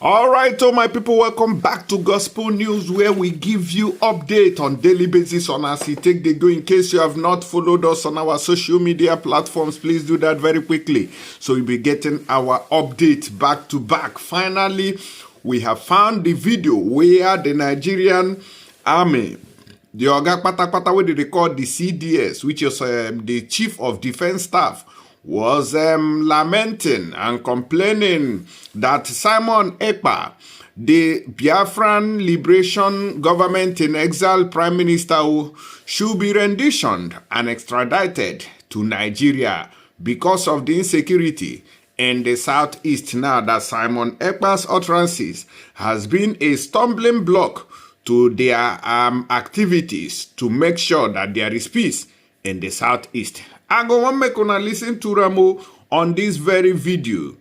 All right, so my people, welcome back to Gospel News, where we give you update on daily basis on as we take the go. In case you have not followed us on our social media platforms, please do that very quickly. So you'll be getting our update back to back. Finally, we have found the video where the Nigerian Army, the Oga Pata, what they call the CDS, which is the Chief of Defense Staff, was lamenting and complaining that Simon Ekpa, the Biafran Liberation Government in Exile Prime Minister, should be renditioned and extradited to Nigeria because of the insecurity in the southeast. Now that Simon Ekpa's utterances has been a stumbling block to their activities to make sure that there is peace in the southeast. I go want make una listen to Ramo on this very video.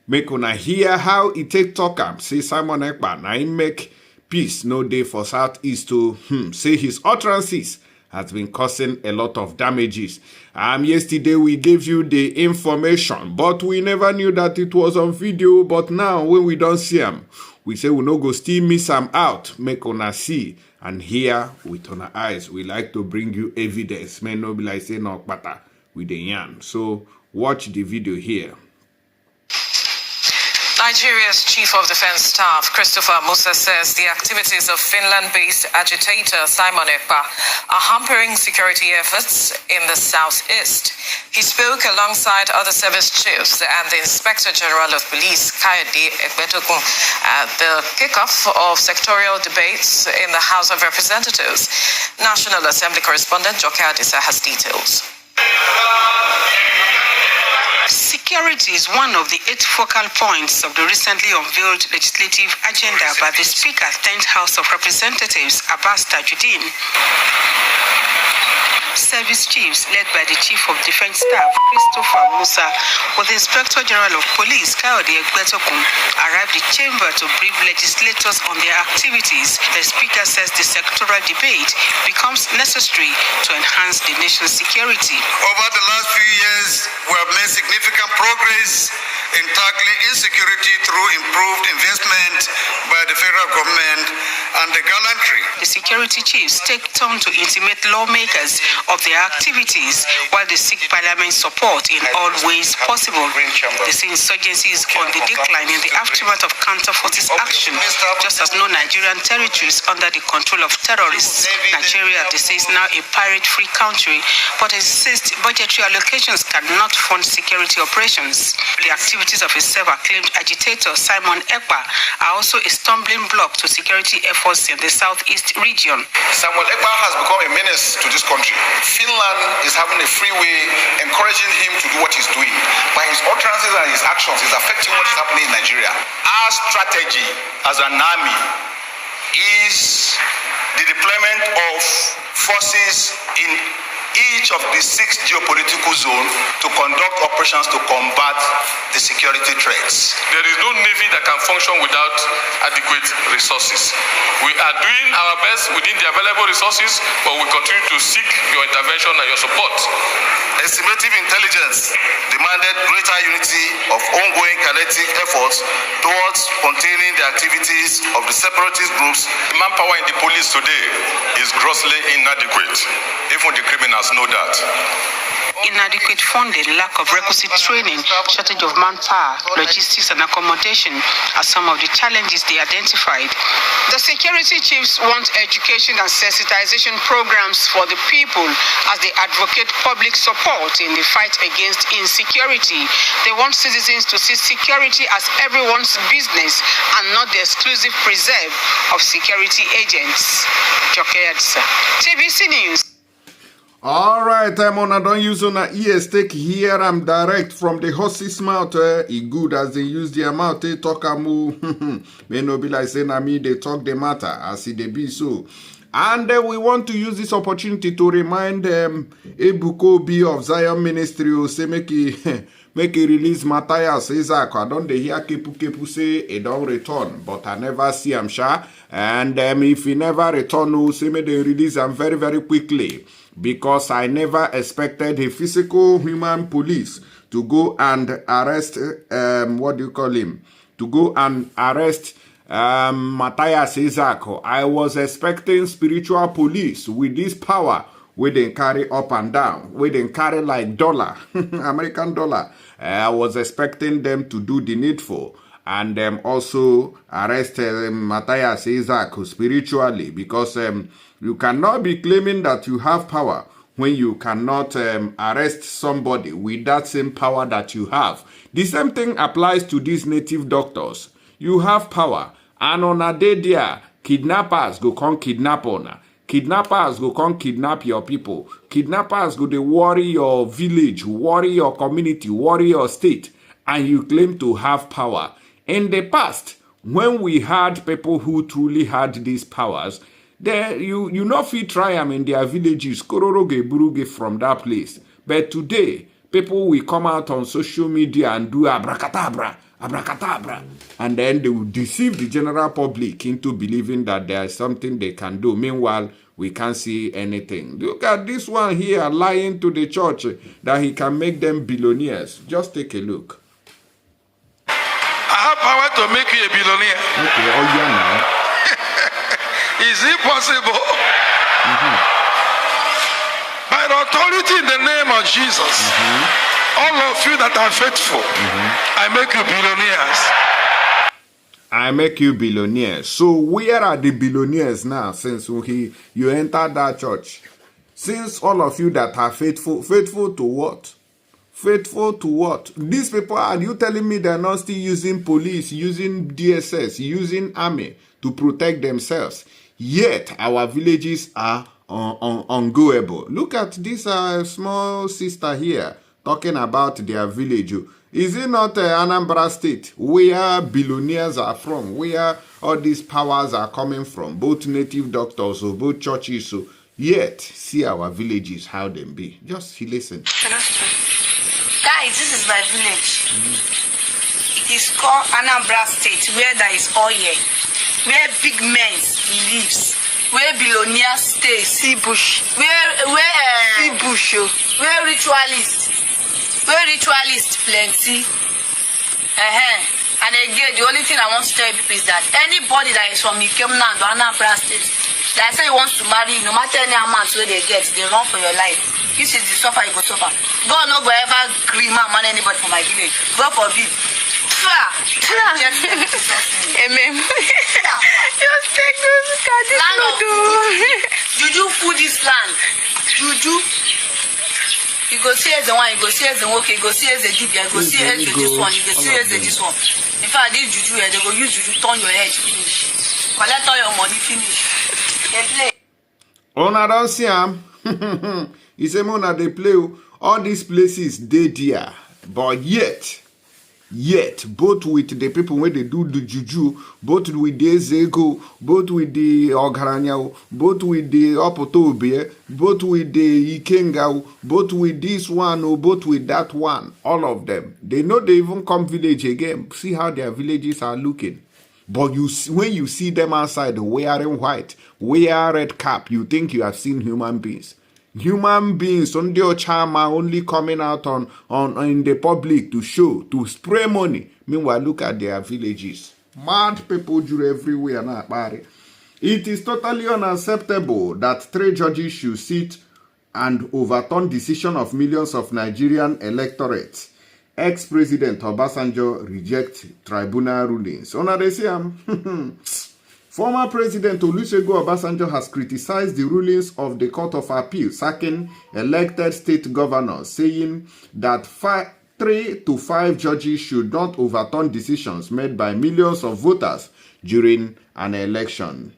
Make una hear how it take talk am. Say Simon Ekpa na him make peace no day for southeast to say his utterances has been causing a lot of damages. Yesterday we gave you the information, but we never knew that it was on video. But now when we don't see him, we say we no go still miss him out. Make una see and hear with our eyes. We like to bring you evidence. May no be like say no matter with the yarn. So watch the video here. Nigeria's Chief of Defense Staff, Christopher Musa, says the activities of Finland-based agitator Simon Ekpa are hampering security efforts in the southeast. He spoke alongside other service chiefs and the Inspector General of Police, Kayode Ekpetokun, at the kickoff of sectorial debates in the House of Representatives. National Assembly correspondent Joke Adisa has details. Security is one of the 8 focal points of the recently unveiled legislative agenda by the Speaker, 10th House of Representatives, Abbas Tajuddin. Service chiefs led by the Chief of Defense Staff, Christopher Musa, with the Inspector General of Police, Kayode Ekpetokun, arrived at the chamber to brief legislators on their activities. The Speaker says the sectoral debate becomes necessary to enhance the nation's security. Over the last few years, we have made significant progress in tackling insecurity through improved investment by the federal government and the gallantry. The security chiefs take turn to intimate lawmakers of their activities while they seek parliament support in all ways possible. They say insurgency is on the decline in the aftermath of counter-forces action, just as no Nigerian territories under the control of terrorists. Nigeria, they say, is now a pirate-free country, but insists budgetary allocations cannot fund security operations. The activities of a self-acclaimed agitator, Simon Ekpa, are also a stumbling block to security efforts in the southeast region. Simon Ekpa has become a menace to this country. Finland is having a free way, encouraging him to do what he's doing. By his utterances and his actions, is affecting what is happening in Nigeria. Our strategy as an army is the deployment of forces in each of the 6 geopolitical zones to conduct operations to combat the security threats. There is no navy that can function without adequate resources. We are doing our best within the available resources, but we continue to seek your intervention and your support. Estimative intelligence demanded greater unity of ongoing kinetic efforts towards containing the activities of the separatist groups. The manpower in the police today is grossly inadequate. Even the criminals know that. Inadequate funding, lack of requisite training, shortage of manpower, logistics and accommodation are some of the challenges they identified. The security chiefs want education and sensitization programs for the people as they advocate public support in the fight against insecurity. They want citizens to see security as everyone's business and not the exclusive preserve of security agents. Joke Adisa, TBC News. All right, I'm on. I don't use on a ears. Take here. I'm direct from the horse's mouth. It good as they use their mouth. They talk a move. May no be like saying, I mean, they talk the matter. I see they be so. And we want to use this opportunity to remind Ebuko B of Zion Ministry. Say make he release Matthias Isaac. I don't hear Kepu say he don't return, but I never see him, sha. And if he never return, say me they release him very, very quickly. Because I never expected a physical human police to go and arrest, to go and arrest Matthias Isaac. I was expecting spiritual police with this power where they carry up and down, where they carry like dollar, American dollar. I was expecting them to do the needful and also arrest Matthias Isaac spiritually, because you cannot be claiming that you have power when you cannot arrest somebody with that same power that you have. The same thing applies to these native doctors. You have power, and on a day there, kidnappers go come kidnap on. Kidnappers go come kidnap your people. Kidnappers go to worry your village, worry your community, worry your state, and you claim to have power. In the past, when we had people who truly had these powers, you not fit try them in their villages, kororoge buruge from that place. But today, people will come out on social media and do abracadabra, abracadabra, and then they will deceive the general public into believing that there is something they can do. Meanwhile, we can't see anything. Look at this one here lying to the church that he can make them billionaires. Just take a look. I have power to make you a billionaire. Okay, oh yeah now. Is it possible? By the authority in the name of Jesus, all of you that are faithful, I make you billionaires. I make you billionaires. So where are the billionaires now since you entered that church? Since all of you that are faithful to what? Faithful to what? These people, are you telling me they're not still using police, using DSS, using army to protect themselves? Yet our villages are ungoable. Look at this small sister here talking about their village. Is it not Anambra State where billionaires are from, where all these powers are coming from, both native doctors or both churches? So yet see our villages how they be. Just listen. Guys, this is my village. It is called Anambra State, where there is oil, where big men lives, where billionaires stay, see bush, where ritualists plenty. And again, the only thing I want to tell you is that anybody that is from Ikemna and Anambra State that say he wants to marry, no matter any amount where they get, they run for your life. This is the suffer, you go suffer. God no go ever agree man anybody from my village. God forbid. Amen. Just take those Juju food this land. Juju. You go see as the one, you go see as the work, you go see as the dibia, you go see as the this one, you go see as the this one. In fact, this juju, they go use juju, turn your head, finish. Collect all your money, finish. They play. Oh, I don't see him. He say, Mona, they play. All these places, they there. But yet, both with the people when they do the juju, both with the Zego, both with the Ogaranyao, both with the Opotobe, both with the Ikengao, both with this one or both with that one, all of them, they know they even come village again. See how their villages are looking. But when you see them outside wearing white, wear red cap, you think you have seen human beings. Human beings on their charm are only coming out on in the public to show, to spray money. Meanwhile, look at their villages. Mad people do everywhere now. It is totally unacceptable that 3 judges should sit and overturn decision of millions of Nigerian electorates. Ex-President Obasanjo rejects tribunal rulings. Former President Olusegun Obasanjo has criticized the rulings of the Court of Appeal sacking elected state governors, saying that 3 to 5 judges should not overturn decisions made by millions of voters during an election.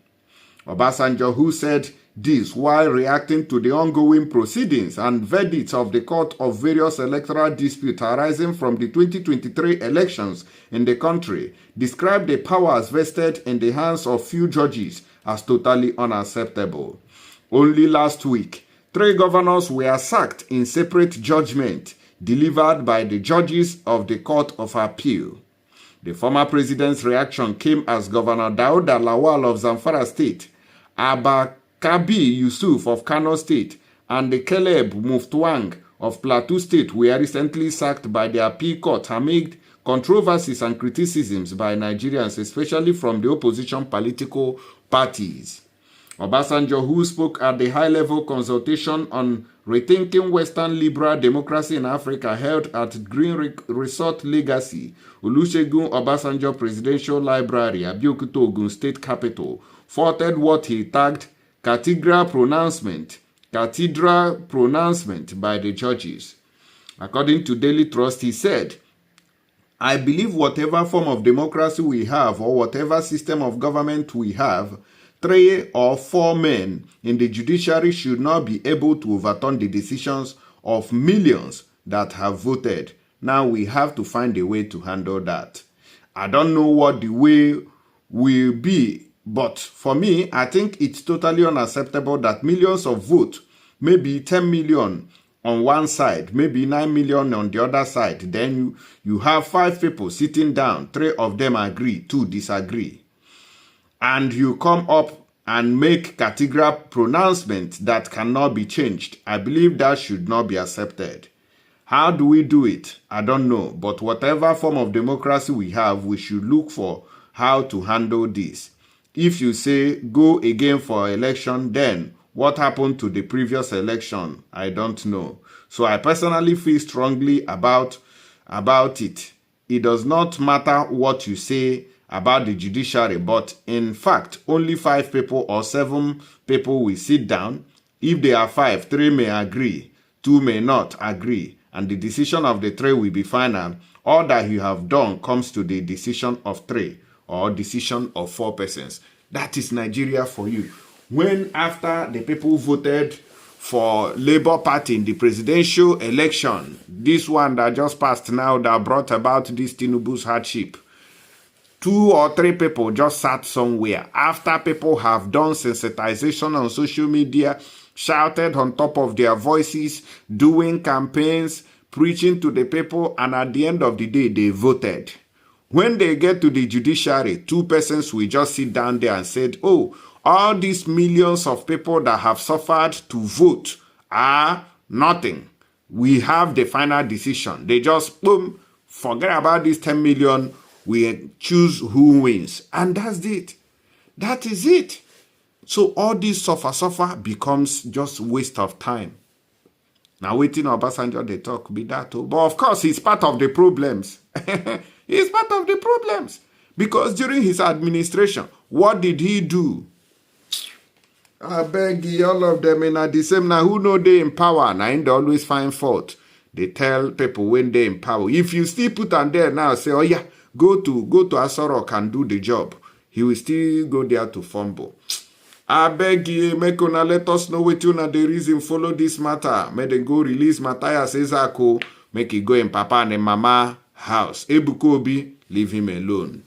Obasanjo, who said this while reacting to the ongoing proceedings and verdicts of the court of various electoral disputes arising from the 2023 elections in the country, described the powers vested in the hands of few judges as totally unacceptable. Only last week, 3 governors were sacked in separate judgment delivered by the judges of the Court of Appeal. The former president's reaction came as Governor Dauda Lawal of Zamfara State, Abba Kabi Yusuf of Kano State, and the Caleb Muftwang of Plateau State were recently sacked by the appeal court amid controversies and criticisms by Nigerians, especially from the opposition political parties. Obasanjo, who spoke at the high-level consultation on rethinking Western liberal democracy in Africa held at Green Resort Legacy, Olusegun Obasanjo Presidential Library, Abeokuta, Ogun State Capital, faulted what he tagged cathedral pronouncement by the judges. According to Daily Trust, he said, I believe whatever form of democracy we have or whatever system of government we have, 3 or 4 men in the judiciary should not be able to overturn the decisions of millions that have voted. Now we have to find a way to handle that. I don't know what the way will be, but for me, I think it's totally unacceptable that millions of votes, maybe 10 million on one side, maybe 9 million on the other side, then you have 5 people sitting down, 3 of them agree, 2 disagree. And you come up and make categorical pronouncement that cannot be changed. I believe that should not be accepted. How do we do it? I don't know. But whatever form of democracy we have, we should look for how to handle this. If you say go again for election, then what happened to the previous election? I don't know. So I personally feel strongly about it. It does not matter what you say about the judiciary, but in fact, only 5 people or 7 people will sit down. If there are 5, 3 may agree, 2 may not agree, and the decision of the 3 will be final. All that you have done comes to the decision of 3 or decision of 4 persons. That is Nigeria for you. When after the people voted for Labour Party in the presidential election, this one that just passed now that brought about this Tinubu's hardship, 2 or 3 people just sat somewhere after people have done sensitization on social media, shouted on top of their voices, doing campaigns, preaching to the people, and at the end of the day, they voted. When they get to the judiciary, 2 persons will just sit down there and said, oh, all these millions of people that have suffered to vote are nothing. We have the final decision. They just, boom, forget about these 10 million. We choose who wins. And that's it. That is it. So all this suffer becomes just waste of time. Now waiting Obasanjo, they talk be that. But of course, he's part of the problems. He's part of the problems. Because during his administration, what did he do? I beg you, all of them in the same. Now, who know they in power? Now, they always find fault. They tell people when they in power. If you still put on there now, say, oh yeah, go to Asorok and do the job. He will still go there to fumble. I beg you, make una let us know what you know the reason follow this matter. May they go release Matthias Ezako, make it go in Papa and Mama house. Ebukobi, leave him alone.